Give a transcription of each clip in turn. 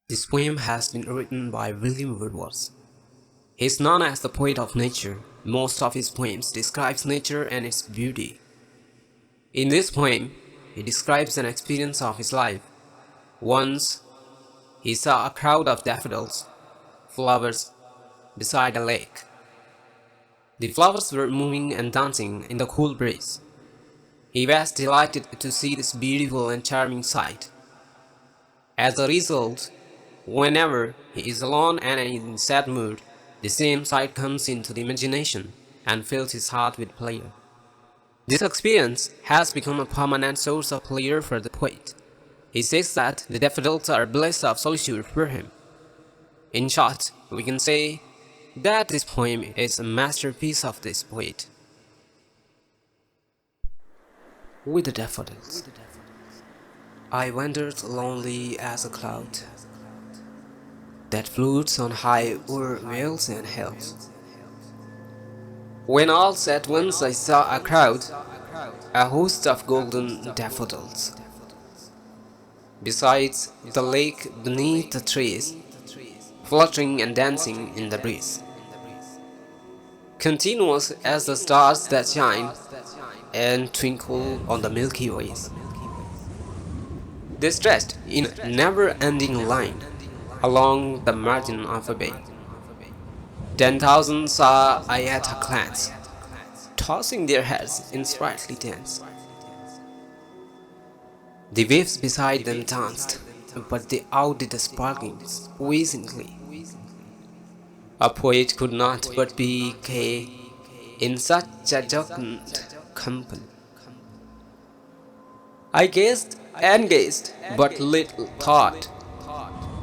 This poem has been written by William Wordsworth. He is known as the poet of nature. Most of his poems describes nature and its beauty. In this poem, he describes an experience of his life. Once, he saw a crowd of daffodils, flowers, beside a lake. The flowers were moving and dancing in the cool breeze. He was delighted to see this beautiful and charming sight. As a result, whenever he is alone and in sad mood, the same sight comes into the imagination and fills his heart with pleasure. This experience has become a permanent source of pleasure for the poet. He says that the daffodils are blessed of solitude for him. In short, we can say that this poem is a masterpiece of this poet. With the daffodils, I wandered lonely as a cloud that floats on high o'er vales and hills. When all at once I saw a crowd, a host of golden daffodils, besides the lake beneath the trees, fluttering and dancing in the breeze, continuous as the stars that shine and twinkle on the Milky Ways. They stretched in a never-ending line along the margin of a bay. 10,000 saw I at a glance, tossing their heads in sprightly dance. The waves beside them danced, but they outdid the sparklings amazingly. A poet could not but be gay in such a jocund company. I gazed and gazed, but little thought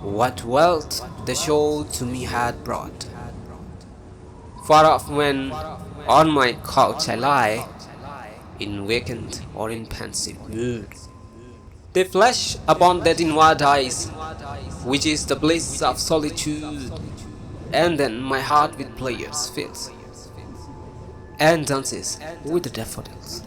what wealth the show to me had brought. Far off when on my couch I lie, in vacant or in pensive mood, they flash upon that inward eyes, which is the bliss of solitude, and then my heart with pleasures fills, and dances with the daffodils.